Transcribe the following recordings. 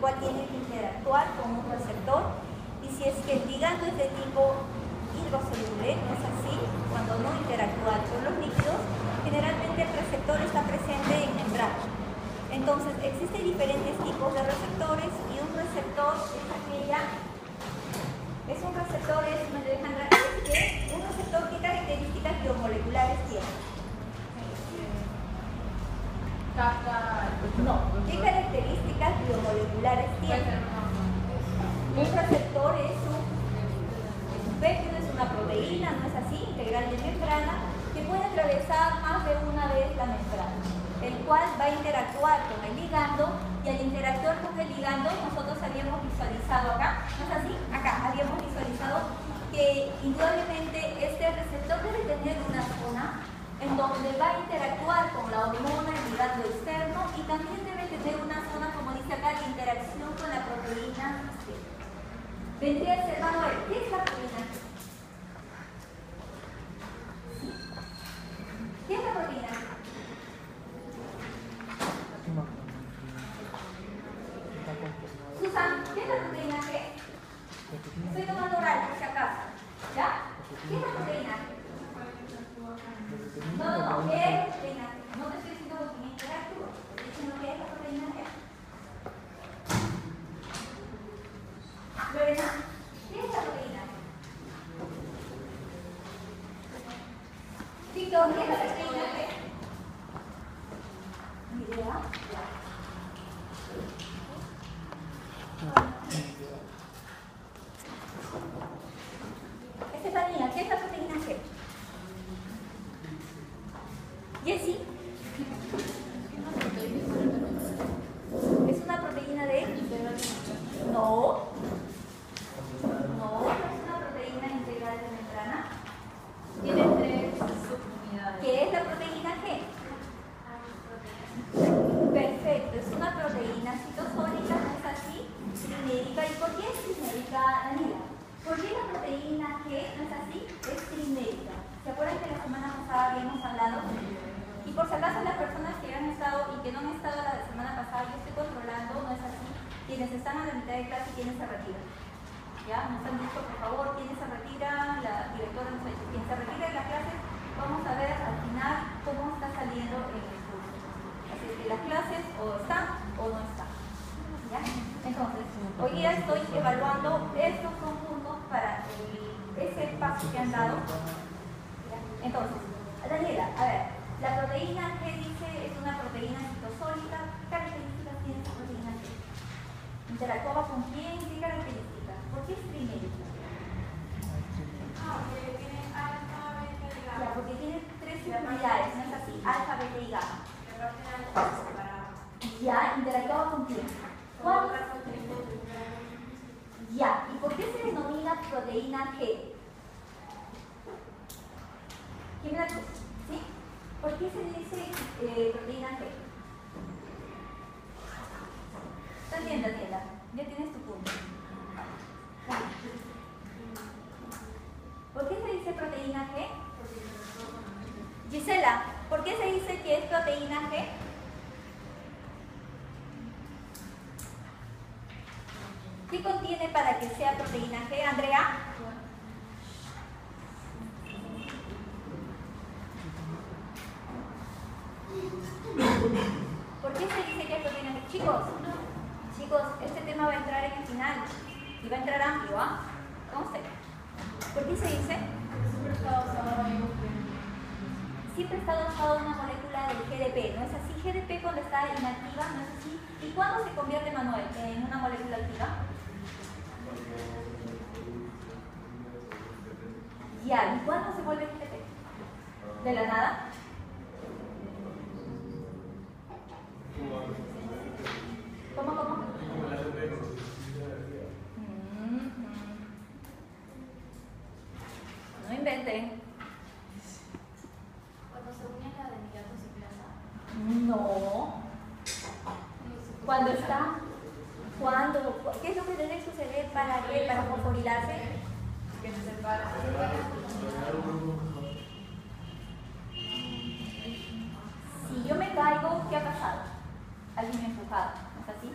cual tiene que interactuar con un receptor. Y si es que el ligando es de tipo hidrosoluble, no es así, cuando no interactúa con los líquidos, generalmente el receptor está presente en membrana. Entonces, existen diferentes tipos de receptores y un receptor es un receptor, ¿qué características biomoleculares tiene? No, ¿qué características biomoleculares tiene? Un receptor es un péptido, es una proteína, ¿no es así? Integral de membrana, que puede atravesar más de una vez la membrana, el cual va a interactuar con el ligando, y al interactuar con el ligando nosotros habíamos visualizado acá, ¿no es así? Acá habíamos visualizado que indudablemente este receptor debe tener una zona en donde va a interactuar con la hormona, el ligando externo, y también debe tener una zona, como dice acá, de interacción con la proteína C. Vendría a ser, Manuel, ¿qué es la proteína C? ¿Qué es la proteína C? Susan, ¿qué es la proteína G? Estoy tomando oral, por si acaso. ¿Ya? ¿Qué es la proteína G? No, ¿qué es la proteína G? No te estoy diciendo lo que interactúa, estoy diciendo qué es la proteína G. Lorena, ¿qué es la proteína G? Víctor, ¿qué es la proteína G? ¿Ni idea? Estefanía, ¿qué es la proteína G? Jessie, ¿es una proteína de? No, es una proteína integral de membrana. Tiene 3 subunidades. ¿Qué es la proteína G? Perfecto, es una proteína citosólica, ¿no es así? Trinérica. ¿Y por qué es trinérica, Daniela? ¿Por qué la proteína G, no es así? Es trinérica. ¿Se acuerdan que la semana pasada habíamos hablado? Y por si acaso las personas que han estado y que no han estado la semana pasada, yo estoy controlando, ¿no es así? Quienes están a la mitad de clase, ¿quiénes se retiran? ¿Ya? Nos han dicho, por favor, ¿quiénes se retiran? La directora nos ha dicho, quien se retira de la clase, vamos a ver al final cómo está saliendo en el curso. Así que las clases o están o no están. ¿Ya? Entonces, hoy día estoy evaluando estos conjuntos para ese paso que han dado. ¿Ya? Entonces, Daniela, a ver, la proteína G dice es una proteína citosólica. ¿Qué características tiene esta proteína G? ¿Interactuaba con quién? ¿Qué características? ¿Por qué es trinérica? Porque tiene alfa, beta y gamma. Ya, porque tiene 3 unidades, ¿no es así? Alfa, beta y gamma. Ya, ¿interactuaba con quién? ¿Cuál? Ya, ¿y por qué se denomina proteína G? ¿Quién me la dice? ¿Sí? ¿Por qué se dice proteína G? Atienda, ya tienes tu punto. ¿Por qué se dice proteína G? Gisela, ¿por qué se dice que es proteína G? ¿Qué contiene para que sea proteína G, Andrea? ¿Por qué se dice que es proteína G? Chicos, este tema va a entrar en el final y va a entrar amplio, ¿ah? Entonces, ¿por qué se dice? Siempre está adosado a una molécula del GDP, ¿no es así? GDP cuando está inactiva, ¿no es así? ¿Y cuándo se convierte, Manuel, en una molécula activa? Ya, ¿y cuándo se vuelve GDP? ¿De la nada? ¿Cómo? No inventen. Cuando se une la de nitrosamina. No. Cuando está. ¿Qué es lo que debe suceder para fosforilarse? Que se separa. Si yo me caigo, ¿qué ha pasado? Alguien me ha empujado, ¿no es así?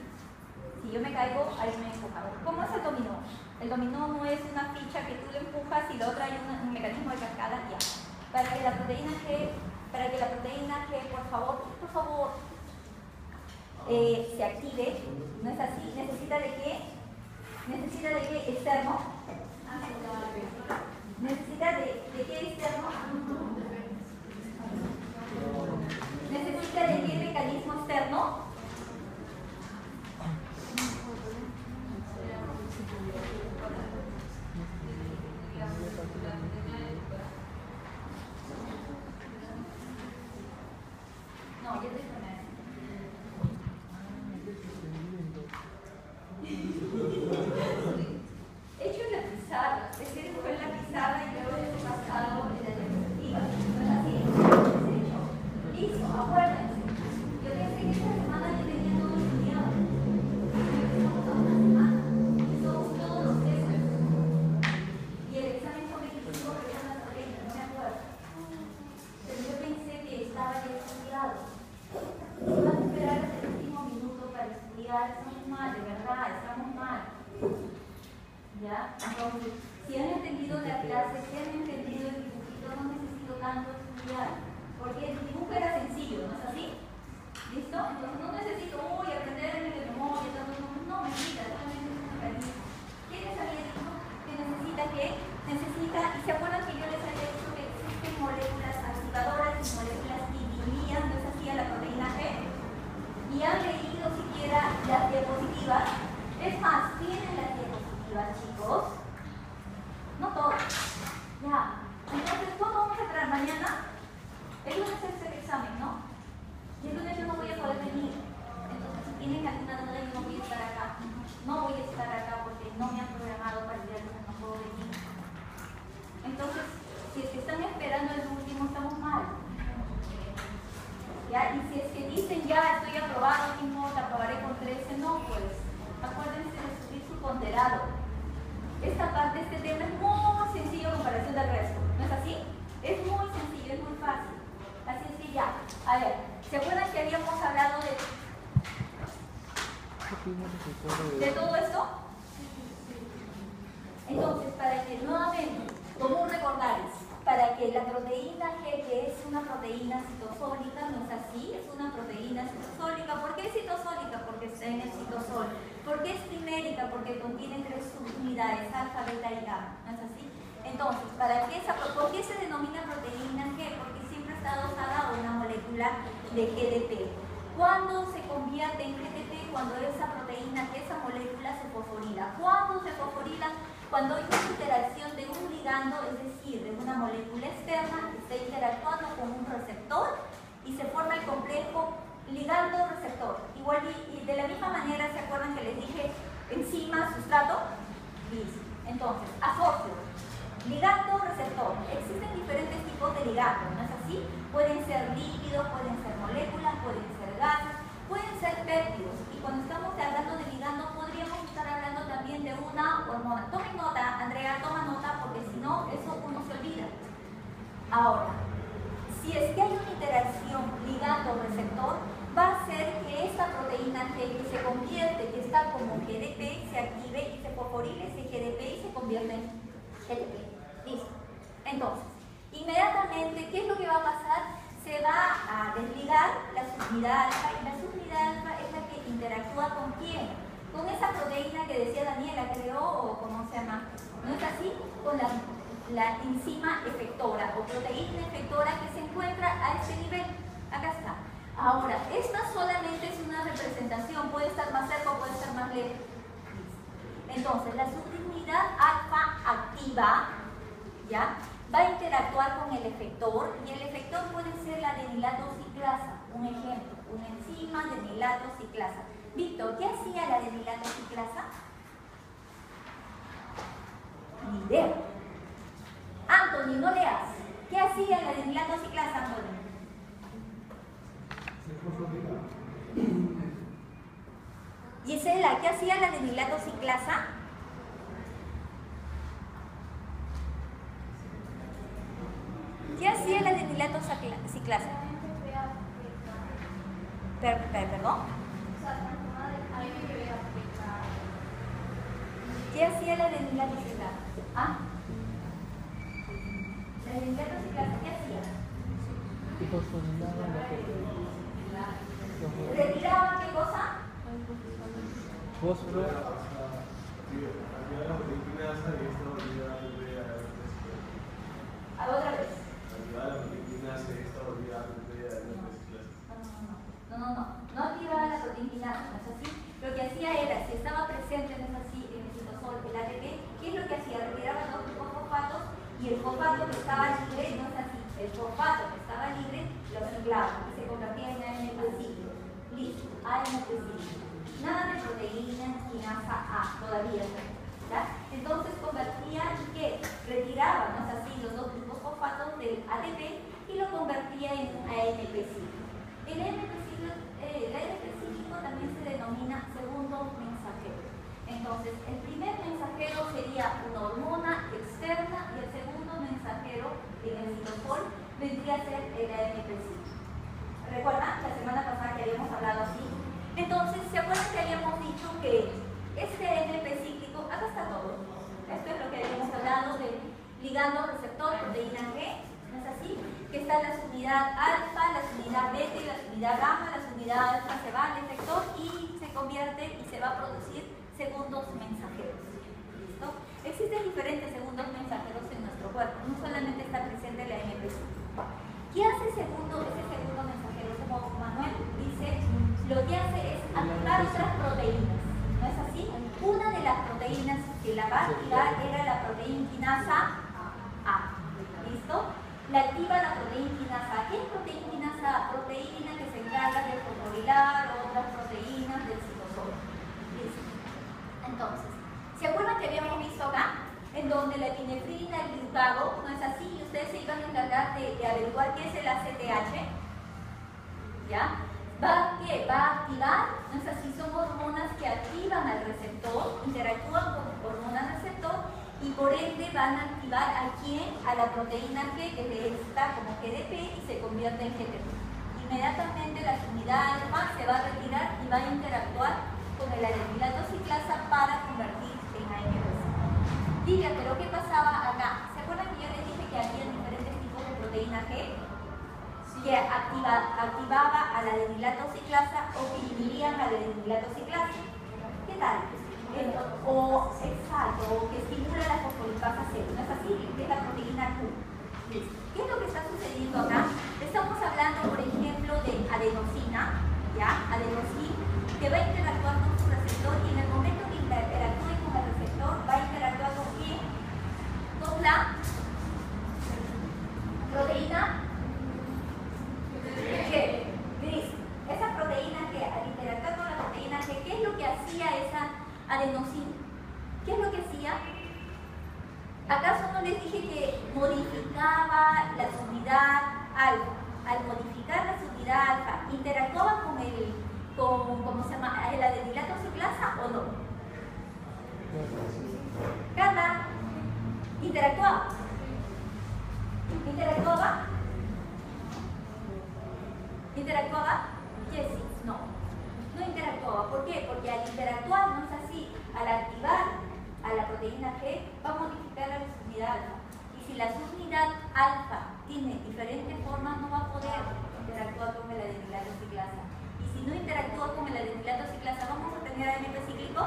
Si Si yo me caigo, ahí me empuja. ¿Cómo es el dominó? El dominó no es una ficha que tú le empujas y la otra hay un mecanismo de cascada ya. Para que la proteína G, por favor, se active, ¿no es así? ¿Necesita de qué? ¿Necesita de qué externo? ¿Necesita de qué externo? ¿Necesita de qué mecanismo externo? No, yo estoy con él. He hecho la pizarra, es que fue en la pizarra y luego he pasado en la diapositiva. No es así, es hecho. Listo, acuérdense. Yo pensé que esta semana yo tenía todo estudiado. Estamos a una semana y somos todos los temas. Y el examen fue 25 personas a 30, no me acuerdo. Pero yo pensé que estaba ya estudiado. Si vas a esperar hasta el último minuto para estudiar, estamos mal, de verdad, estamos mal. ¿Ya? Entonces, si han entendido la clase, si han entendido el dibujito, no necesito tanto estudiar, porque el dibujo era sencillo, ¿no es así? ¿Listo? Entonces no necesito, aprenderme de memoria, no, mentira, solamente es un mecanismo. ¿Quién les había dicho que necesita qué? Necesita, y se acuerdan que yo les había dicho que existen moléculas activadoras y moléculas que inhibían, ¿no es así?, a la proteína G, y han leído siquiera las diapositivas. Es más, tienen las diapositivas, chicos. No todos. Ya. Entonces, ¿cuándo vamos a entrar? ¿Mañana? El lunes es el examen, ¿no? Y el lunes yo no voy a poder venir. Entonces, si tienen alguna duda, yo no voy a estar acá. No voy a estar acá porque no me han programado para el día lunes, no puedo venir. Entonces, si es que están esperando el último, estamos mal. ¿Ya? Y si es que dicen, ya estoy aprobado, no importa, aprobaré con 13, no, pues. Acuérdense de subir su ponderado. Esta parte, este tema es muy sencillo en comparación del resto. ¿No es así? Es muy sencillo, es muy fácil. Así es que ya. A ver, ¿se acuerdan que habíamos hablado de todo esto? Entonces, para que nuevamente, como un recordarles, para que la proteína G, que es una proteína citosólica, no es así, es una proteína citosólica. ¿Por qué es citosólica? Porque está en el citosol. ¿Por qué es trimérica? Porque contiene 3 subunidades, alfa, beta y gamma, ¿no es así? Entonces, ¿por qué se denomina proteína G? Porque siempre está adosada a una molécula de GDP. ¿Cuándo se convierte en GDP? Cuando esa proteína, esa molécula se fosforila. ¿Cuándo se fosforila? Cuando hay una interacción de un ligando, es decir, de una molécula externa, que está interactuando con un receptor y se forma el complejo ligando-receptor. Igual y de la misma manera, ¿se acuerdan que les dije enzima, sustrato? Listo. Entonces, asocio, ligando-receptor. Existen diferentes tipos de ligandos, ¿no es así? Pueden ser lípidos, pueden ser moléculas, pueden ser gases, pueden ser péptidos. Y cuando estamos hablando de ligando, podríamos estar hablando también de una hormona. Tomen nota, Andrea, toma nota, porque si no, eso uno se olvida. Ahora, si es que hay una interacción ligando-receptor, va a hacer que esta proteína G, que se convierte, que está como GDP, se active y se fosforile ese GDP y se convierte en GDP. Listo. Entonces, inmediatamente, ¿qué es lo que va a pasar? Se va a desligar la subunidad alfa, y la subunidad alfa es la que interactúa con quién, con esa proteína que decía Daniela, creo, o cómo se llama, ¿no es así? Con la enzima efectora o proteína efectora que se encuentra a este nivel. Acá está. Ahora, esta solamente es una representación, puede estar más cerca o puede estar más lejos. Entonces, la subunidad alfa activa, ¿ya?, va a interactuar con el efector, y el efector puede ser la adenilato ciclasa. Un ejemplo, una enzima adenilato ciclasa. Víctor, ¿qué hacía la adenilato ciclasa? Ni idea. Anthony, no leas. ¿Qué hacía la adenilato ciclasa, Anthony? Gisela, ¿qué hacía la adenilato ciclasa? ¿Qué hacía la adenilato ciclasa? ¿Perdón? ¿Qué hacía la adenilatosa ciclasa? ¿Ah? La adenilatosa ciclasa, ¿qué hacía? ¿Retiraba qué cosa? Fósforo. Otra vez. No activaba la proteinquinasa, ¿no es así? Lo que hacía era, si estaba presente, ¿no es así?, en el citosol, el ATP, ¿qué es lo que hacía? Retiraba los grupos fosfatos y el fosfato que estaba libre, ¿no es así? El fosfato que estaba libre lo ciclaba y se convertía en AMP cíclico. Listo, AMP cíclico. Nada de proteína quinasa A, todavía no. ¿Ya? Entonces convertía y ¿qué? Retiraba, ¿no es así?, los dos grupos fosfatos del ATP y lo convertía en un AMP cíclico. El AMP cíclico también se denomina segundo mensajero. Entonces, el primer mensajero sería una hormona externa y el segundo mensajero en el citosol vendría a ser el AMP cíclico. ¿Recuerdan la semana pasada que habíamos hablado así? Entonces, ¿se acuerdan que habíamos dicho que este AMP cíclico, acá está todo? Esto es lo que habíamos hablado de ligando receptor, proteína G, ¿no es así? Que está la subunidad alfa, la subunidad beta y la subunidad gamma. La subunidad alfa se va al efector y se convierte y se va a producir segundos mensajeros. ¿Listo? Existen diferentes segundos mensajeros en nuestro cuerpo, no solamente está presente la AMP cíclico. ¿Qué hace ese segundo mensajero? Como Manuel dice, lo que hace es activar otras proteínas, ¿no es así? Una de las proteínas que la va a activar era la proteína quinasa A. ¿Listo? La activa la proteína quinasa A. ¿Qué es proteína quinasa A? Proteína que se encarga de fosforilar otras proteínas del citosol. ¿Listo? Entonces, ¿se acuerdan que habíamos visto acá? En donde la epinefrina, el glutado, ¿no es así? Y ustedes se iban a encargar de averiguar qué es el ACTH. ¿Ya? ¿Qué? Va a activar, ¿no es así? Son hormonas que activan al receptor, interactúan con hormonas receptor y por ende van a activar a quién? A la proteína G, que está como GDP y se convierte en GTP. Inmediatamente la unidad alfa se va a retirar y va a interactuar con el adenilato ciclasa para convertir en AMP. Diga, pero ¿qué pasaba acá? ¿Se acuerdan que yo les dije que había diferentes tipos de proteína G? Que activaba a la adenilato ciclasa o que inhibían a la adenilato ciclasa. ¿Qué tal? Exacto, o que estimula la fosfolipasa C, ¿no es así? Que es la proteína Q. ¿Qué es lo que está sucediendo acá? Estamos hablando, por ejemplo, de adenosina, ¿ya? Adenosina, que va a interactuar con su receptor y en el momento que interactúe con el receptor, va a interactuar con quién? Con la proteína G. Listo. Esa proteína G, al interactuar con la proteína G, ¿qué es lo que hacía esa adenosina? ¿Qué es lo que hacía? ¿Acaso no les dije que modificaba la subunidad alfa? Al modificar la subunidad alfa, ¿interactuaba con el, ¿cómo se llama? ¿El adenilato ciclasa o no? Carla, ¿interactuaba? ¿Interactuaba? ¿Interactuaba? Jessie, no. No interactuaba. ¿Por qué? Porque al interactuar, no es así, al activar a la proteína G, va a modificar la subunidad alfa. Y si la subunidad alfa tiene diferentes formas, no va a poder interactuar con el adenilato ciclasa. Y si no interactúa con el adenilato ciclasa, ¿vamos a tener AMP cíclico?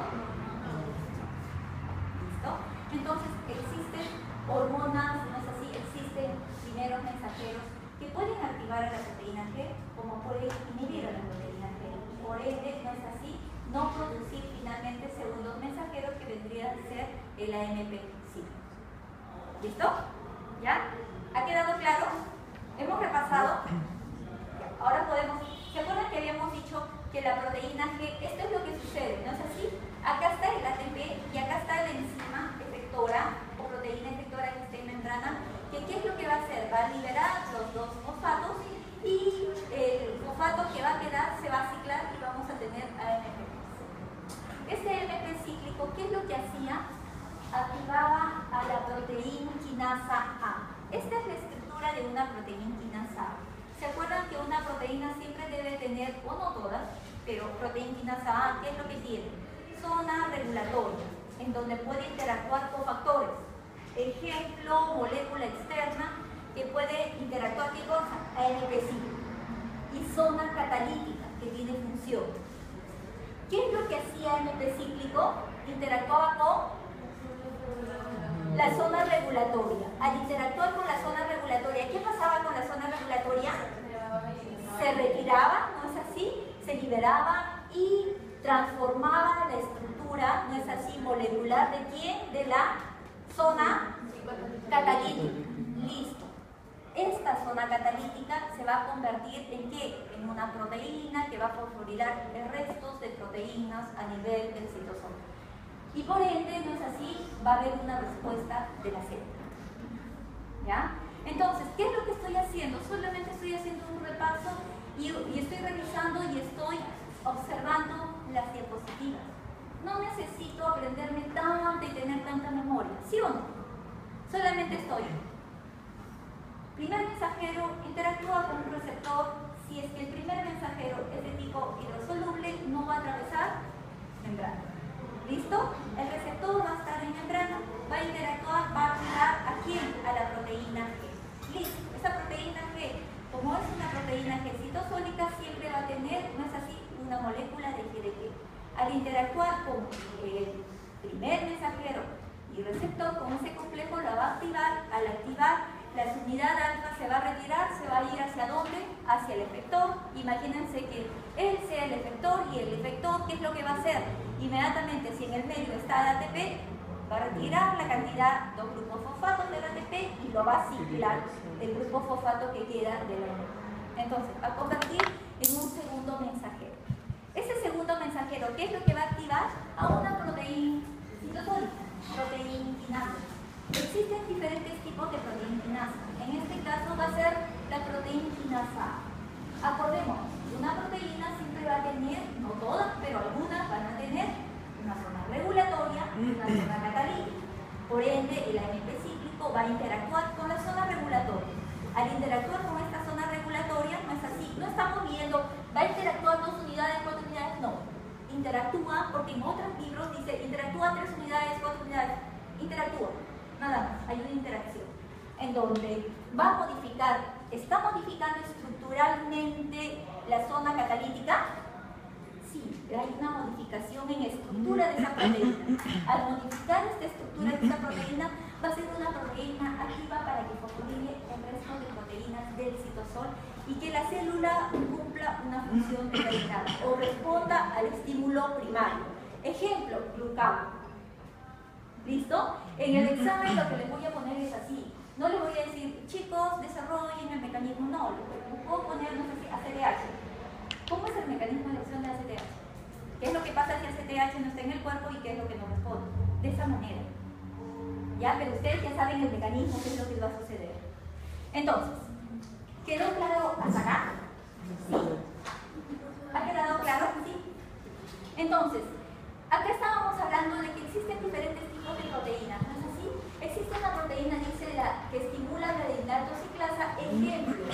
¿Listo? Entonces, existen hormonas, no es así, existen primeros mensajeros que pueden activar a la proteína G, como pueden inhibir a la proteína G. Y por ende, no es así, no producir finalmente segundos mensajeros que vendría a ser el AMP cíclico. ¿Listo? ¿Ya? ¿Ha quedado claro? Hemos repasado. Ahora podemos... ¿Se acuerdan que habíamos dicho que la proteína G, esto es lo que sucede, ¿no es así? Acá está el ATP y acá está la enzima efectora o proteína efectora que está en membrana, que ¿qué es lo que va a hacer? Va a liberar los dos fosfatos y el fosfato que va a quedar se va a ciclar y vamos a tener AMP. Este AMP cíclico, ¿qué es lo que hacía? Activaba a la proteína quinasa A. Esta es la estructura de una proteína quinasa A. ¿Se acuerdan que una proteína siempre debe tener, o no todas, pero proteína quinasa A, ¿qué es lo que tiene? Zona regulatoria. en donde puede interactuar con factores. Ejemplo, molécula externa que puede interactuar, ¿qué cosa? AMP cíclico. Y zona catalítica, que tiene función. ¿Qué es lo que hacía AMP cíclico? Interactuaba con la zona regulatoria. Al interactuar con la zona regulatoria, ¿qué pasaba con la zona regulatoria? Se retiraba, ¿no es así? Se liberaba y transformaba la estructura, ¿no es así? Molecular ¿de quién? De la zona catalítica. Listo. Esta zona catalítica se va a convertir ¿en qué? En una proteína que va a fosforilar restos de proteínas a nivel del citosol. Y por ende, no es así, va a haber una respuesta de la célula. ¿Ya? Entonces, ¿qué es lo que estoy haciendo? Solamente estoy haciendo un repaso y estoy revisando y estoy observando las diapositivas. No necesito aprenderme tanto y tener tanta memoria, ¿sí o no? Solamente estoy. Primer mensajero interactúa con un receptor. Si es que el primer mensajero es de tipo hidrosoluble, no va a atravesar membrana. ¿Listo? El receptor va a estar en membrana, va a interactuar, va a activar ¿a quién? A la proteína G. Listo. Esa proteína G, como es una proteína G citosólica, siempre va a tener, ¿no es así?, una molécula de G de G. Al interactuar con el primer mensajero y receptor, con ese complejo la va a activar. Al activar, la unidad alfa se va a retirar, se va a ir ¿hacia dónde? Hacia el efector. Imagínense que él sea el efector y el efector, ¿qué es lo que va a hacer? Inmediatamente, si en el medio está el ATP, va a retirar la cantidad, 2 grupos fosfatos del ATP y lo va a ciclar el grupo fosfato que queda de la unión. Entonces, va a convertir en un segundo mensajero. Ese segundo mensajero, ¿qué es lo que va a activar? A una proteína citosólica, proteína quinasa. Existen diferentes tipos de proteína quinasa. En este caso va a ser la proteína quinasa A. Acordémonos, una proteína siempre va a tener, no todas, pero algunas van a tener una zona regulatoria y una zona catalítica. Por ende, el AMP cíclico va a interactuar con la zona regulatoria. Al interactuar con esta zona regulatoria, no es así, no estamos viendo, va a interactuar 2 unidades, 4 unidades, no. Interactúa, porque en otros libros dice, interactúa 3 unidades, 4 unidades, interactúa. Nada más, hay una interacción en donde va a modificar, está modificando estructuralmente la zona catalítica. Sí, hay una modificación en estructura de esa proteína. Al modificar esta estructura de esa proteína, va a ser una proteína activa para que fosforile el resto de proteínas del citosol y que la célula cumpla una función determinada o responda al estímulo primario. Ejemplo, glucagón. ¿Listo? En el examen lo que les voy a poner es así. No les voy a decir, chicos, desarrollen el mecanismo. No, les puedo poner, no sé si, ACTH. ¿Cómo es el mecanismo de acción de ACTH? ¿Qué es lo que pasa si ACTH no está en el cuerpo y qué es lo que nos responde? De esa manera. ¿Ya? Pero ustedes ya saben el mecanismo, qué es lo que va a suceder. Entonces, ¿quedó claro hasta acá? ¿Sí? ¿Ha quedado claro? ¿Sí? Entonces, acá estábamos hablando de que existen diferentes tipos de proteínas, ¿no es así? Existe una proteína, dice, que estimula la desinaltociclasa. Ejemplo,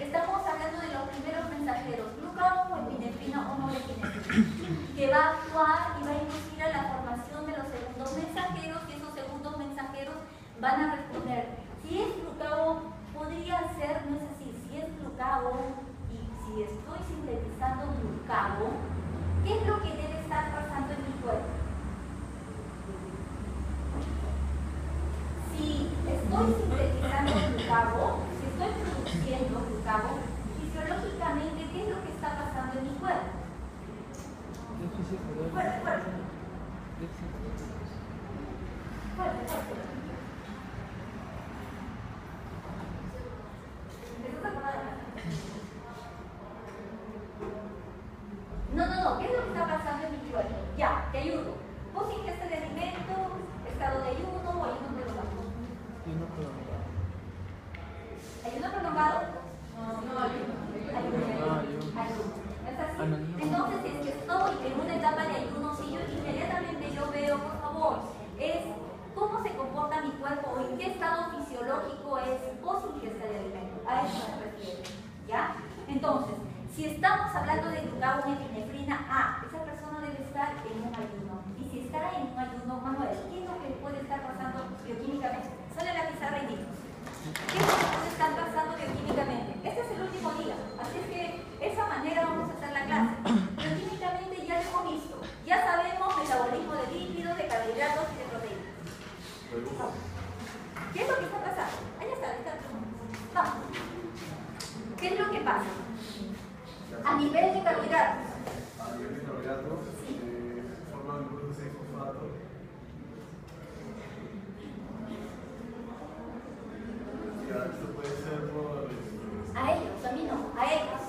estamos hablando de los primeros mensajeros, glucagón o epinefrina o norepinefrina, que va a actuar y va a inducir a la formación de los segundos mensajeros, y esos segundos mensajeros van a responder. Si es glucagón, podría ser, no es así, si es glucagón y si estoy sintetizando glucagón, ¿qué es lo que debe estar pasando en mi cuerpo? Si estoy sintetizando glucagón, si estoy produciendo glucagón, fisiológicamente, ¿qué es lo que está pasando en mi cuerpo? Fuerte, fuerte. Fuerte, fuerte. No, ¿qué es lo que está pasando en mi cuerpo? Ya, te ayudo. Vos ingesta de alimentos, estado de ayuno o ayuno prolongado. ¿Ayuno prolongado? No, ayuno. ¿Es así? Entonces, si es que estoy en una etapa de ayuno, si yo inmediatamente yo veo, por favor, es cómo se ¿Qué es lo que está pasando? Ahí está. Vamos. ¿Qué es lo que pasa? A nivel de carbohidratos. A nivel de carbohidratos, se forman grupos de 6-fosfato. Esto puede ser por... A ellos, a mí no, a ellos.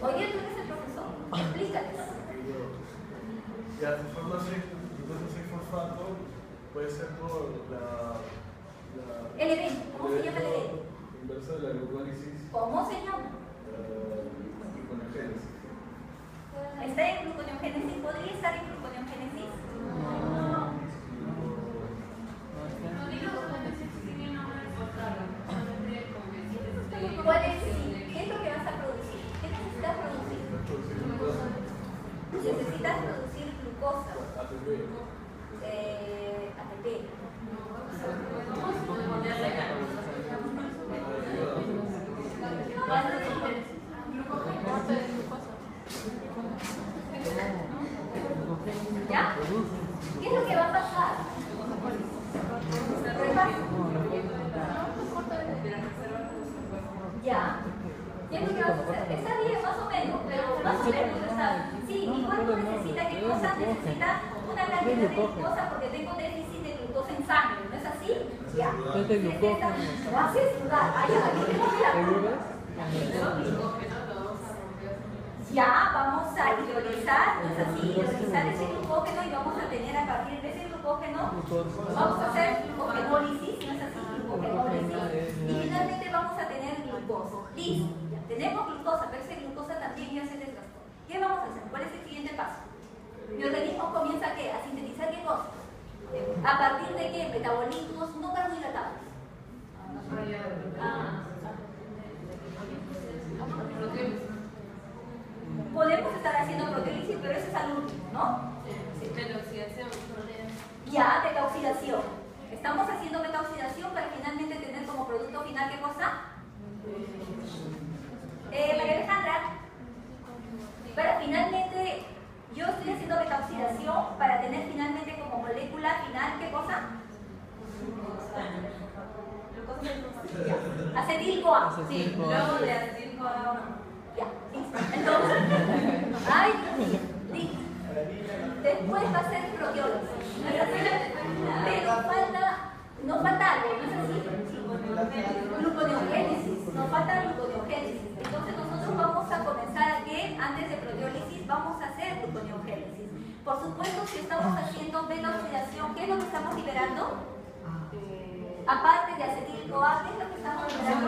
Oye, tú eres el profesor, explícales. Ya, se forma grupos de 6-fosfato, puede ser por el evento, ¿cómo se llama el evento? Inverso de la glucólisis. ¿Cómo se llama? Gluconeogénesis. ¿Está en gluconeogénesis? ¿Podría estar en gluconeogénesis? ¿Cuál es? ¿Qué es lo que vas a producir? ¿Qué necesitas producir? Necesitas producir glucosa. ATP. ¿Ya? ¿Qué es lo que va a pasar? ¿Ya? ¿Qué es lo que va a hacer? Está bien, más o menos, pero más o menos está. Sí, mi cuerpo necesita qué cosa, necesita una cantidad de glucosa porque tengo déficit de glucosa en sangre, ¿no es así? Ya. ¿Lo haces? Ya, vamos a hidrolizar, ¿no es así? Hidrolizar ese glucógeno y vamos a tener a partir de ese glucógeno, vamos a hacer glucogenólisis, ¿no es así? Glucogenólisis. Y finalmente vamos a tener glucosa. Listo, ya tenemos glucosa, pero esa glucosa también ya se desgastó. ¿Qué vamos a hacer? ¿Cuál es el siguiente paso? Mi organismo comienza ¿qué? A sintetizar ¿qué cosa? ¿A partir de qué? Metabolismos no carbohidratados. Podemos estar haciendo proteólisis, pero eso es al último, ¿no? Sí. Metaoxidación. Ya, metaoxidación. Estamos haciendo metaoxidación para finalmente tener como producto final ¿qué cosa? María Alejandra, para finalmente, yo estoy haciendo metaoxidación para tener finalmente como molécula final ¿qué cosa? Acetil-CoA. Sí, luego de acetil-CoA. Ya, listo. Entonces, ay, listo. Después va a ser proteólisis. Pero nos falta algo, ¿no es así? Gluconeogénesis. Nos falta gluconeogénesis. Entonces nosotros vamos a comenzar a que antes de proteólisis vamos a hacer gluconeogénesis. Por supuesto, si estamos haciendo metaoxidación, ¿qué es lo que estamos liberando? Aparte de acetil-CoA, ¿qué es lo que estamos liberando?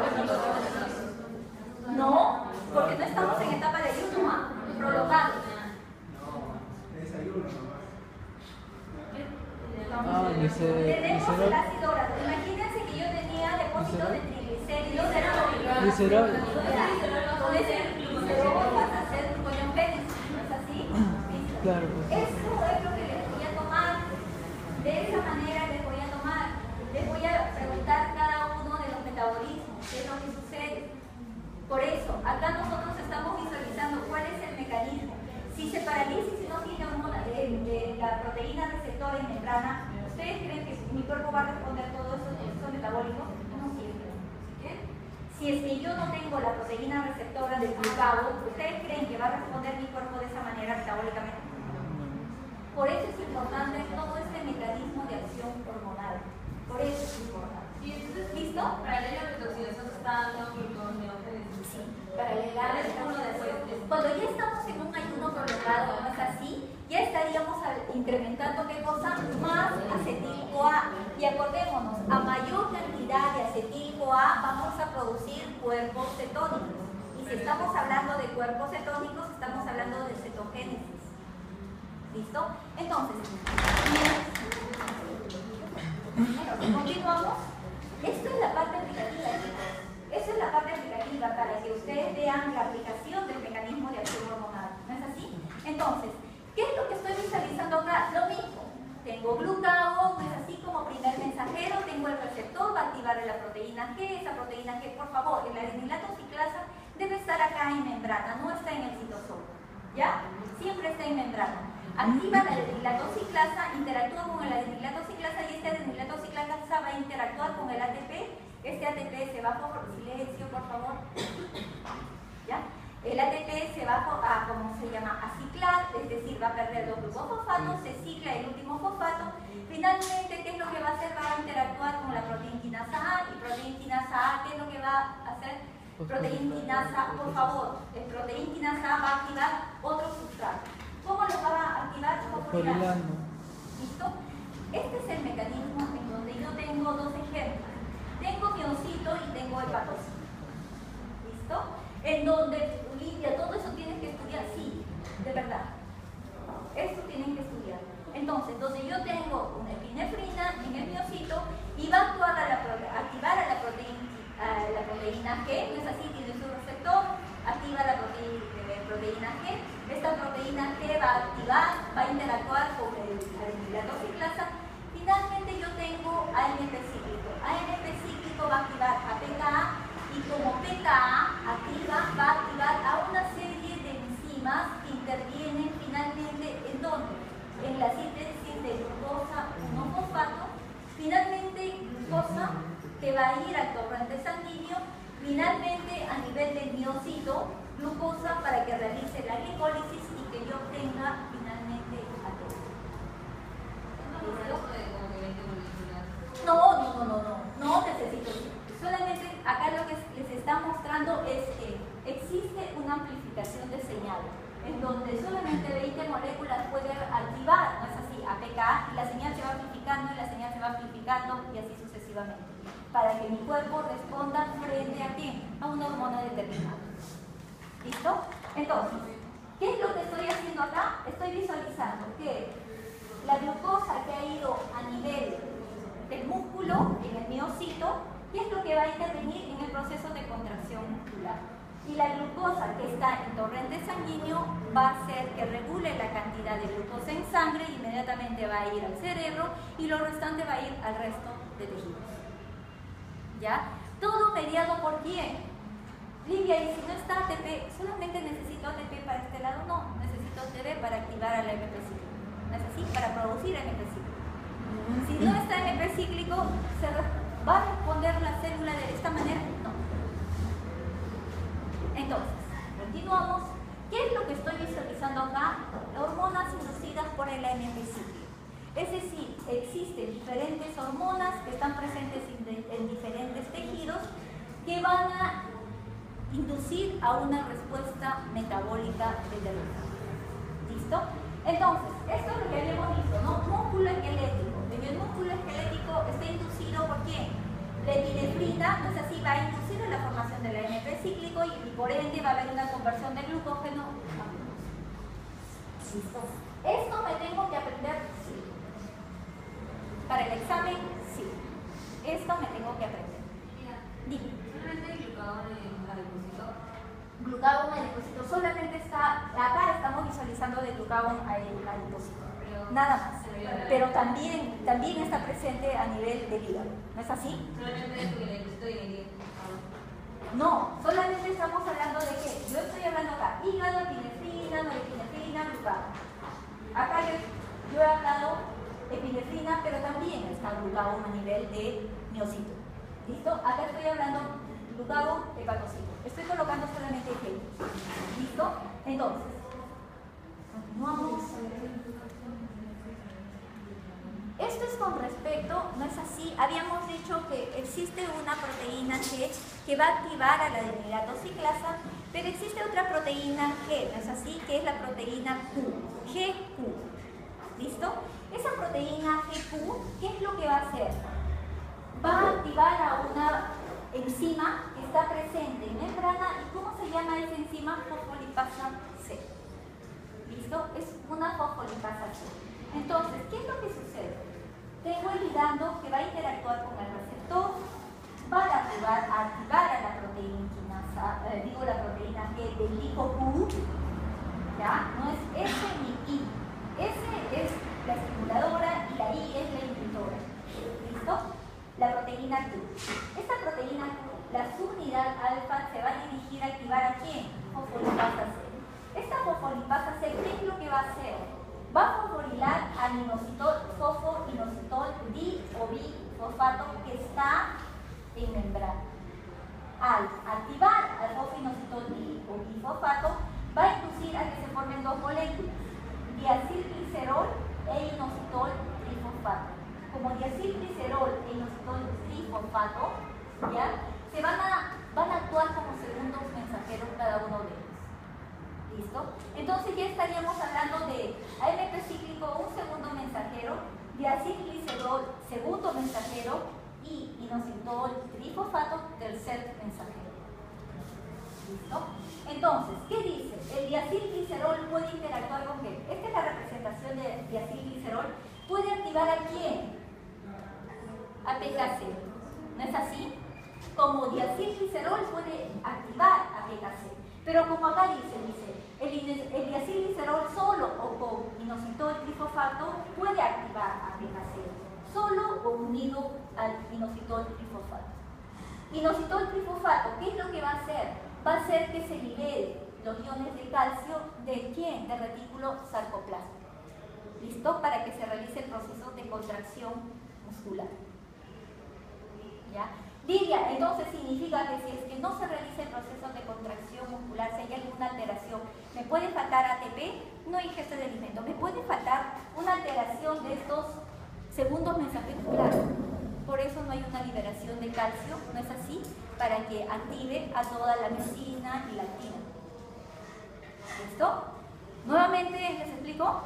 No, porque no estamos en etapa de ayuno, prolongado. Tenemos el ácido graso. Imagínense que yo tenía depósitos de triglicéridos. Glicerol. Con ese glicerol vas a hacer gluconeogénesis, ¿no es así? Claro. Eso es lo que les voy a tomar. De esa manera les voy a tomar. Les voy a preguntar cada uno de los metabolismos, qué es lo que sucede. Por eso, acá nosotros estamos visualizando cuál es el mecanismo. Si se paraliza y si no tiene la proteína receptora en membrana, ¿ustedes creen que mi cuerpo va a responder todo eso metabólico? No siempre. Si es que yo no tengo la proteína receptora del glucagón, ¿ustedes creen que va a responder mi cuerpo de esa manera metabólicamente? Por eso es importante todo este mecanismo de acción hormonal. Por eso es importante. Y entonces, ¿listo? Paralela a la metaoxidación se está dando gluconeogénesis. Sí, paralela a la metaoxidación. Cuando ya estamos en un ayuno prolongado, no es así, ya estaríamos incrementando ¿qué cosa? Más acetil-CoA. Y acordémonos, a mayor cantidad de acetil-CoA vamos a producir cuerpos cetónicos. Y si estamos hablando de cuerpos cetónicos, estamos hablando de cetogénesis. ¿Listo? Entonces, continuamos. Esto es la parte aplicativa, chicos. Esa es la parte aplicativa para que ustedes vean la aplicación del mecanismo de acción hormonal. ¿No es así? Entonces, ¿qué es lo que estoy visualizando acá? Lo mismo. Tengo glucagón, ¿no es así? Como primer mensajero, tengo el receptor, va a activar la proteína G. Esa proteína G, por favor, el adenilato ciclasa debe estar acá en membrana, no está en el citosol. ¿Ya? Siempre está en membrana. Activa la adenilato ciclasa, interactúa con el adenilato ciclasa y este adenilato kinasa va a interactuar con el ATP. Este ATP se va a, silencio por favor, ¿ya? El ATP se va a, ¿cómo se llama?, a ciclar, es decir, va a perder dos glucofosfatos, se cicla el último fosfato. Finalmente, ¿qué es lo que va a hacer? Va a interactuar con la proteína quinasa A, y proteína quinasa A, ¿qué es lo que va a hacer? Proteína quinasa, por favor, el proteína quinasa A va a activar otro sustrato. ¿Cómo lo va a activar? Fosforilando. ¿Listo? Este es el mecanismo en donde yo tengo dos ejemplos. Tengo miocito y tengo hepatocito. ¿Listo? En donde, Olivia, todo eso tienes que estudiar, sí, de verdad. Esto tienen que estudiar. Entonces, donde yo tengo una epinefrina en el miocito y va a actuar activar a la proteína G, ¿no es así? Tiene su receptor, activa la proteína G. Esta proteína G va a activar, va a interactuar con la adenoviratoxiclasa. Finalmente yo tengo AMP cíclico. AMP cíclico va a activar a pKa y como pKa va a activar a una serie de enzimas que intervienen finalmente ¿en dónde? En la síntesis de glucosa 1-fosfato. Finalmente glucosa que va a ir al torrente sanguíneo. Finalmente a nivel del miocito, glucosa para que realice la glicólisis y que yo obtenga finalmente ATP. No necesito. Solamente acá lo que les está mostrando es que existe una amplificación de señal, en donde solamente 20 moléculas pueden activar, ¿no es así?, a pKa, y la señal se va amplificando, y la señal se va amplificando, y así sucesivamente, para que mi cuerpo responda frente a qué, a una hormona determinada. ¿Listo? Entonces, ¿qué es lo que estoy haciendo acá? Estoy visualizando que la glucosa que ha ido a nivel del músculo, en el miocito, ¿qué es lo que va a intervenir en el proceso de contracción muscular? Y la glucosa que está en torrente sanguíneo va a hacer que regule la cantidad de glucosa en sangre, inmediatamente va a ir al cerebro y lo restante va a ir al resto de tejidos. ¿Ya? Todo mediado por quién. Livia, y si no está ATP, ¿solamente necesito ATP para este lado? No, necesito ATP para activar al AMP cíclico. ¿No es así? Para producir AMP cíclico. Si no está AMP cíclico, ¿va a responder la célula de esta manera? No. Entonces, continuamos. ¿Qué es lo que estoy visualizando acá? Hormonas inducidas por el AMP cíclico. Es decir, existen diferentes hormonas que están presentes en diferentes tejidos que van a inducir a una respuesta metabólica determinada. ¿Listo? Entonces, esto es lo que habíamos visto, ¿no? Músculo esquelético. En el músculo esquelético está inducido por quién? La epinefrina, entonces así va a inducir a la formación del AMP cíclico y por ende va a haber una conversión de glucógeno a glucosa. ¿Listo? ¿Esto me tengo que aprender? Sí. Para el examen, sí. Esto me tengo que aprender. Dime. ¿Solamente glucagón en adipocito? Glucagón adipocito. Solamente está, acá estamos visualizando de glucagón adipocito. Nada más. Pero también está presente a nivel del hígado. ¿No es así? Solamente es el adipocito y el hígado. No, solamente estamos hablando de qué. Yo estoy hablando acá. Hígado, epinefrina, norepinefrina, glucagón. Acá yo he hablado epinefrina, pero también está glucagón a nivel de miocito. ¿Listo? Acá estoy hablando glucagón, hepatocito. Estoy colocando solamente ejemplos. ¿Listo? Entonces, continuamos. Esto es con respecto, ¿no es así? Habíamos dicho que existe una proteína G que va a activar a la adenoviratoxiclasa, pero existe otra proteína G, ¿no es así? Que es la proteína Q, GQ. ¿Listo? Esa proteína GQ, ¿qué es lo que va a hacer? Va a activar a una enzima que está presente en membrana. ¿Y cómo se llama esa enzima? Fosfolipasa C. ¿Listo? Es una fosfolipasa C. Entonces, ¿qué es lo que sucede? Tengo el ligando que va a interactuar con el receptor para activar a la proteína quinasa, la proteína G del hijo Q, ¿ya? No es S ni I. S es la estimuladora y la I es la inhibitora. ¿Listo? La proteína Q. Esta proteína Q, la subunidad alfa se va a dirigir a activar a quién? Fosfolipasa C. Esta fosfolipasa C, ¿qué es lo que va a hacer? Va a fosforilar al inositol, fosfo, inositol, di o bi, trifosfato que está en membrana. Al activar al fosfoinositol o bifosfato, va a inducir a que se formen dos moléculas, diacilglicerol e inositol trifosfato. Como diacilglicerol e inositol trifosfato, ¿ya? Van a actuar como segundos mensajeros cada uno de ellos. ¿Listo? Entonces ya estaríamos hablando de AMP cíclico, un segundo mensajero, diacilglicerol, segundo mensajero, y inositol trifosfato, tercer mensajero. ¿Listo? Entonces, ¿qué dice? El diacilglicerol puede interactuar con qué? Esta es la representación de diacilglicerol. ¿Puede activar a quién? A PKC. ¿No es así? Como diacilglicerol puede activar a PKC. Pero como acá dice, el diacilglicerol solo o con inositol trifosfato puede activar a PKC, solo o unido al inositol trifosfato. Inositol trifosfato, ¿qué es lo que va a hacer? Va a hacer que se libere los iones de calcio ¿de quién? Del retículo sarcoplástico. ¿Listo? Para que se realice el proceso de contracción muscular. ¿Ya? Lidia, entonces significa que si es que no se realiza el proceso de contracción muscular, si hay alguna alteración, me puede faltar ATP, no ingesta de alimento, me puede faltar una alteración de estos segundos mensajeros, claro. Por eso no hay una liberación de calcio, ¿no es así? Para que active a toda la miosina y la actina. ¿Listo? Nuevamente, ¿les explico?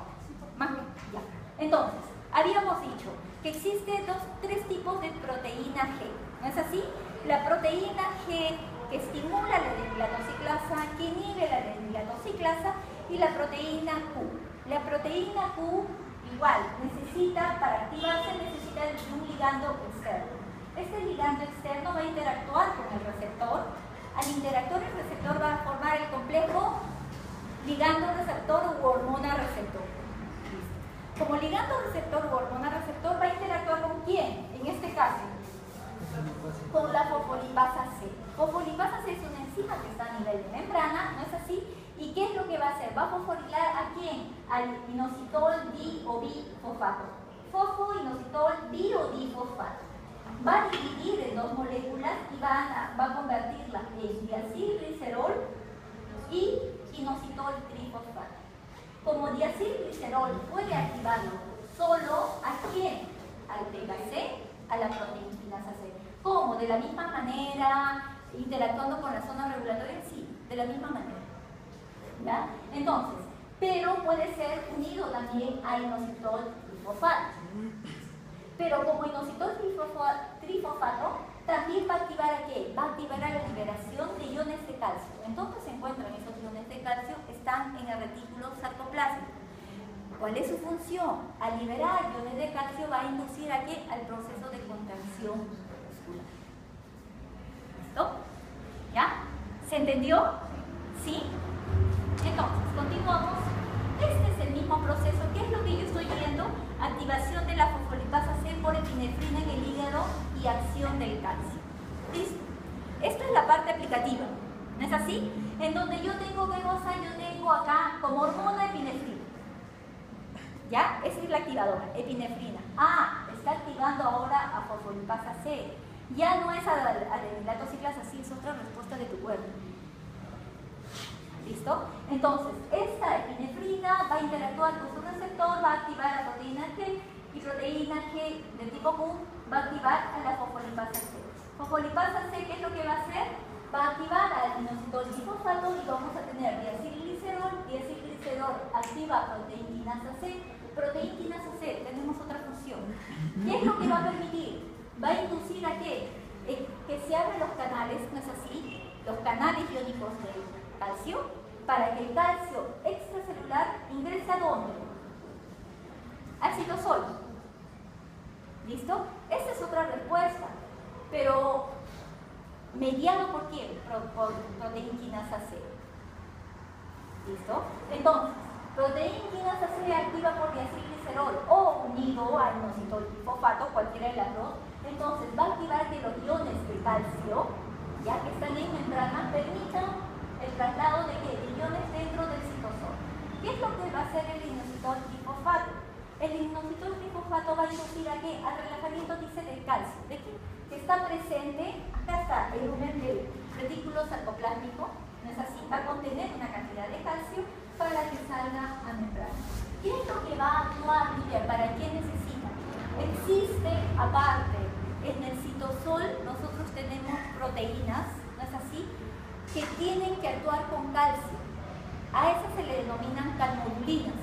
Más bien, ya. Entonces, habíamos dicho que existen tres tipos de proteína G, ¿no es así? La proteína G que estimula la adenylatociclasa, que inhibe la adenylatociclasa, y la proteína Q. La proteína Q igual necesita, para activarse, necesita de un ligando externo. Este ligando externo va a interactuar con el receptor. Al interactuar el receptor va a formar el complejo ligando receptor u hormona receptor. Como ligando receptor u hormona receptor va a interactuar con quién, en este caso, con la fosfolipasa C. Fosfolipasa C es una enzima que está a nivel de membrana, ¿no es así? ¿Y qué es lo que va a hacer? Va a fosforilar ¿a quién? Al inositol di o bifosfato. Fosfoinositol di o difosfato. Va a dividir en dos moléculas y va a convertirla en diacilglicerol y inositol trifosfato. Como diacilglicerol puede activarlo solo ¿a quién? Al PKC, a la proteinquinasa C. ¿Cómo? De la misma manera, interactuando con la zona regulatoria, sí, de la misma manera. ¿Ya? Entonces, pero puede ser unido también a inositol trifosfato. Pero como inositol trifosfato, también va a activar ¿a qué? Va a activar a la liberación de iones de calcio. Entonces se encuentran esos iones de calcio, están en el retículo sarcoplástico. ¿Cuál es su función? Al liberar iones de calcio va a inducir ¿a qué? Al proceso de contracción muscular. ¿Listo? ¿Ya? ¿Se entendió? ¿Sí? Entonces, continuamos. Este es el mismo proceso. ¿Qué es lo que yo estoy viendo? Activación de la fosfolipasa C por epinefrina en el hígado y acción del calcio. ¿Listo? Esta es la parte aplicativa. ¿No es así? En donde yo tengo, yo tengo acá como hormona epinefrina. ¿Ya? Esa es la activadora, epinefrina. Ah, está activando ahora a fosfolipasa C. Ya no es adenylatociclasa, sí, es otra respuesta de tu cuerpo. ¿Listo? Entonces, esta epinefrina va a interactuar con su receptor, va a activar la proteína G, y proteína G de tipo Q va a activar a la fosfolipasa C. Fosfolipasa C, ¿qué es lo que va a hacer? Va a activar al inositol trifosfato y vamos a tener diacilglicerol activa proteinquinasa C. Proteinquinasa C, tenemos otra función. ¿Qué es lo que va a permitir? Va a inducir ¿a qué? Que se abran los canales, ¿no es así? Los canales iónicos de calcio, para que el calcio extracelular ingrese ¿a dónde? Al citosol. ¿Listo? Esta es otra respuesta, pero mediado por quién? Por proteinquinasa C. ¿Listo? Entonces, proteinquinasa C activa por diacilglicerol o unido al inositol trifosfato, cualquiera de las dos. Entonces va a activar que los iones de calcio, ya que están en membrana, permitan el traslado de iones dentro del citosol. ¿Qué es lo que va a hacer el inositol trifosfato? el inositol trifosfato va a inducir a qué? Al relajamiento, dice, del calcio. ¿De qué? Que está presente, acá está el lumen del retículo sarcoplásmico, ¿no es así? Va a contener una cantidad de calcio para que salga a membrana. ¿Qué es lo que va a actuar, Miguel? ¿Para qué necesita? Existe, aparte, en el citosol nosotros tenemos proteínas, ¿no es así?, que tienen que actuar con calcio. A esas se le denominan calmodulinas,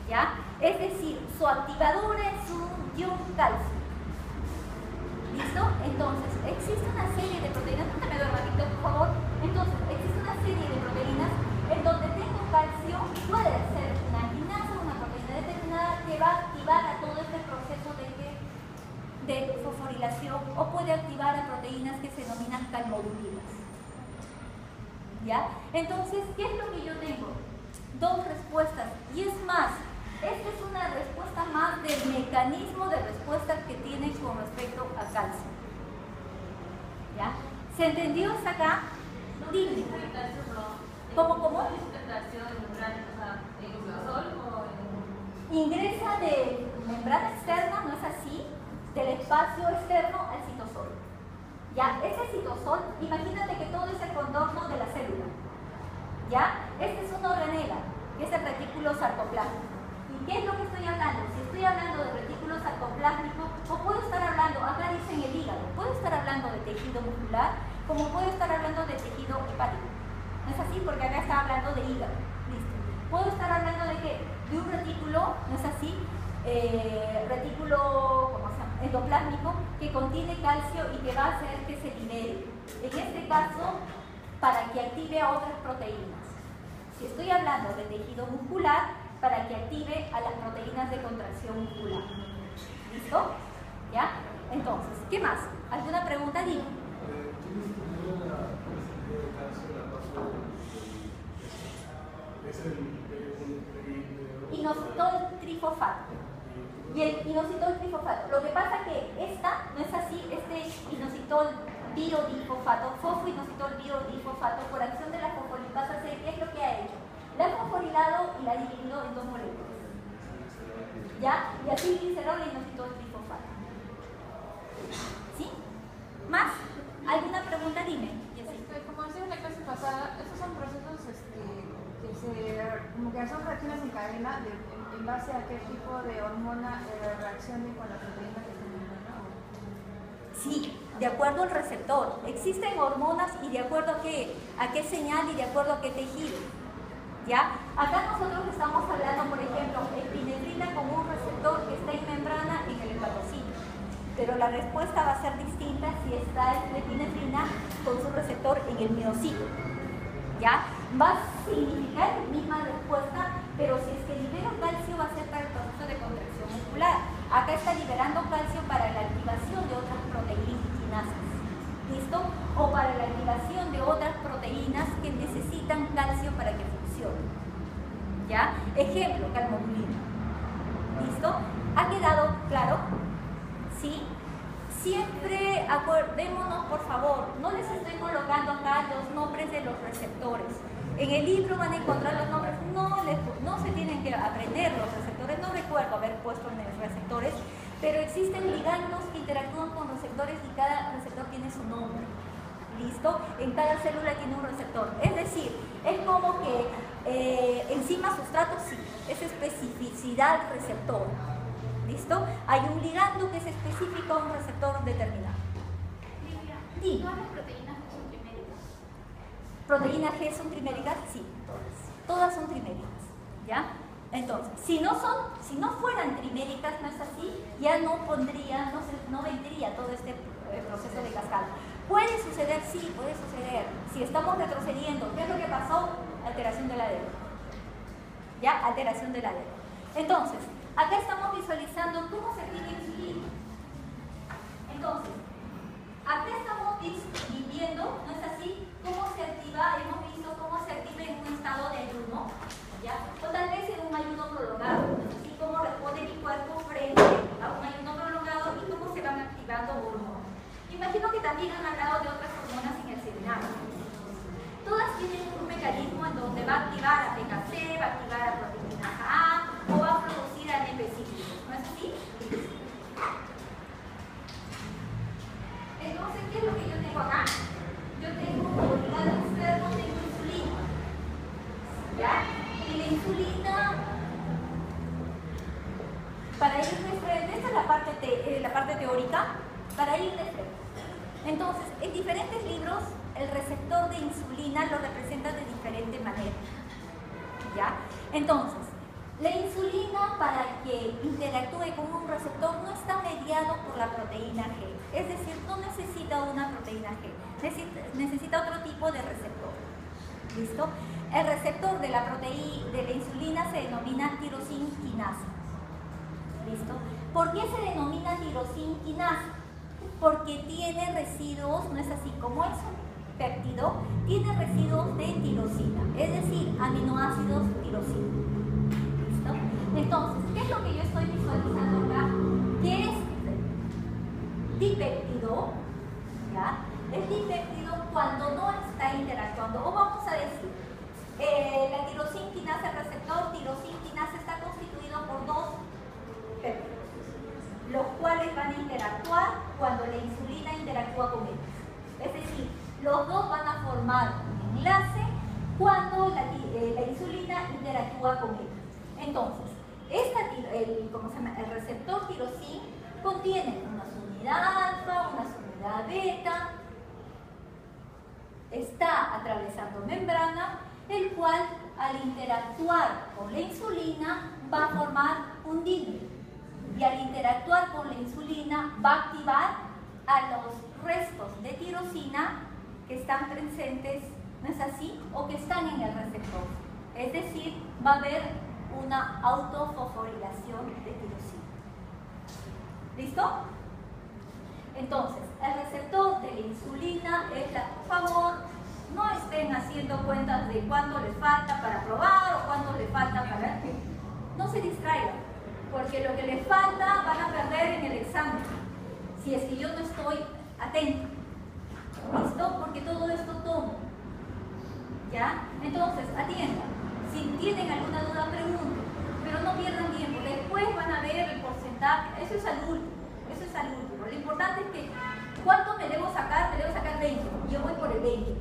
¿ya? Es decir, su activador es un ion calcio. ¿Listo? Entonces, existe una serie de proteínas, no te me duermas, Víctor, por favor. Entonces, existe una serie de proteínas en donde tengo calcio, puede ser una quinasa o una proteína determinada que va a activar a todo este proceso de fosforilación, o puede activar a proteínas que se denominan calmodulinas. ¿Ya? Entonces, ¿qué es lo que yo tengo? Dos respuestas, y es más, esta es una respuesta más del mecanismo de respuesta que tiene con respecto a calcio. ¿Ya? ¿Se entendió hasta acá? Dime. ¿Cómo? Ingresa de membrana externa, ¿no es así?, del espacio externo al citosol. ¿Ya? Ese citosol, imagínate que todo es el contorno de la célula. ¿Ya? Este es una organela, que es el retículo sarcoplásmico. ¿Y qué es lo que estoy hablando? Si estoy hablando de retículo sarcoplásmico, o puedo estar hablando, acá dice en el hígado, puedo estar hablando de tejido muscular, como puedo estar hablando de tejido hepático. ¿No es así? Porque acá está hablando de hígado. Listo. Puedo estar hablando de qué? De un retículo, ¿no es así? Retículo, ¿cómo se llama?, endoplásmico, que contiene calcio y que va a hacer que se libere. En este caso, para que active a otras proteínas. Si estoy hablando de tejido muscular, para que active a las proteínas de contracción muscular. ¿Listo? ¿Ya? Entonces, ¿qué más? ¿Alguna pregunta? Dime. Inositol trifosfato. Y el inositol trifosfato. Lo que pasa que esta, no es así, este inositol biodifosfato, fosfoinositol biodifosfato, por acción de la fosfolipasa C, ¿qué es lo que ha hecho? La ha fosforilado y la ha dividido en dos moléculas. ¿Ya? Y así glicerol e inositol trifosfato. ¿Sí? ¿Más? ¿Alguna pregunta? Dime. Como decía en la clase pasada, estos son procesos como que son reacciones en cadena en base a qué tipo de hormona reaccione con la proteína que está en el hormona. Sí, de acuerdo al receptor. Existen hormonas y de acuerdo a qué señal y de acuerdo a qué tejido. ¿Ya? Acá nosotros estamos hablando, por ejemplo, epinefrina como un receptor que está en membrana en el hepatocito. Pero la respuesta va a ser distinta si está la epinefrina con su receptor en el miocito. ¿Ya? Va a significar la misma respuesta, pero si es que libera calcio va a ser para el proceso de contracción muscular. Acá está liberando calcio para la activación de otras proteínas. ¿Listo? O para la activación de otras proteínas que necesitan calcio para que funcione. ¿Ya? Ejemplo, calmodulina. ¿Listo? ¿Ha quedado claro? ¿Sí? Siempre acordémonos, por favor, no les estoy colocando acá los nombres de los receptores. En el libro van a encontrar los nombres, no se tienen que aprender los receptores, no recuerdo haber puesto en los receptores, pero existen ligandos que interactúan con receptores y cada receptor tiene su nombre. ¿Listo? En cada célula tiene un receptor. Es decir, es como que enzima sustrato, sí, es especificidad receptor. ¿Listo? Hay un ligando que es específico a un receptor determinado. Sí. ¿Todas las proteínas son triméricas? ¿Proteínas G son triméricas? Sí, todas son triméricas. ¿Ya? Entonces, si no fueran triméricas, no es así, ya no vendría todo este proceso de cascada. ¿Puede suceder? Sí, puede suceder. Si estamos retrocediendo, ¿qué es lo que pasó? Alteración del ADN. ¿Ya? Alteración del ADN. Entonces, acá estamos visualizando cómo se activa insulina. Entonces, acá estamos viviendo, ¿no es así? Cómo se activa, hemos visto cómo se activa en un estado de ayuno, ¿ya? O tal vez en un ayuno prolongado, ¿no es así? Cómo responde mi cuerpo frente a un ayuno prolongado y cómo se van activando hormonas. Imagino que también han hablado de otras hormonas en el seminario. Todas tienen un mecanismo en donde va a activar a PKC, va a activar a proteína A o va a producir ANP. para ir de frente, esta es la parte teórica, para ir de frente. Entonces, en diferentes libros, el receptor de insulina lo representa de diferente manera. ¿Ya? Entonces, la insulina, para que interactúe con un receptor, no está mediado por la proteína G. Es decir, no necesita una proteína G, necesita otro tipo de receptor. ¿Listo? El receptor de la insulina se denomina tirosina quinasa. ¿Listo? ¿Por qué se denomina tirosina quinasa? Porque tiene residuos, no es así como es un péptido, tiene residuos de tirosina, es decir, aminoácidos tirosina. ¿Listo? Entonces, ¿qué es lo que yo estoy visualizando acá? Que es dipéptido, ¿ya? El dipéptido cuando no está interactuando, o vamos a decir, la tirosina quinasa, el receptor tirosina quinasa está constituido por dos péptidos, los cuales van a interactuar cuando la insulina interactúa con ellos. Es decir, los dos van a formar un enlace cuando la insulina interactúa con ellos. Entonces, el receptor tirosina contiene una unidad alfa, una unidad beta, está atravesando membrana, el cual al interactuar con la insulina va a formar un dímero. Y al interactuar con la insulina va a activar a los restos de tirosina que están presentes, ¿no es así? O que están en el receptor. Es decir, va a haber una autofosforilación de tirosina. ¿Listo? Entonces, el receptor de la insulina es por favor, no estén haciendo cuentas de cuánto les falta para probar o cuánto les falta para... No se distraigan, porque lo que les falta van a perder en el examen, si es que yo no estoy atento. ¿Listo? Porque todo esto toma. ¿Ya? Entonces, atiendan. Si tienen alguna duda, pregunten, pero no pierdan tiempo. Después van a ver el porcentaje. Eso es al último. Lo importante es que, ¿cuánto me debo sacar? Me debo sacar 20. Yo voy por el 20.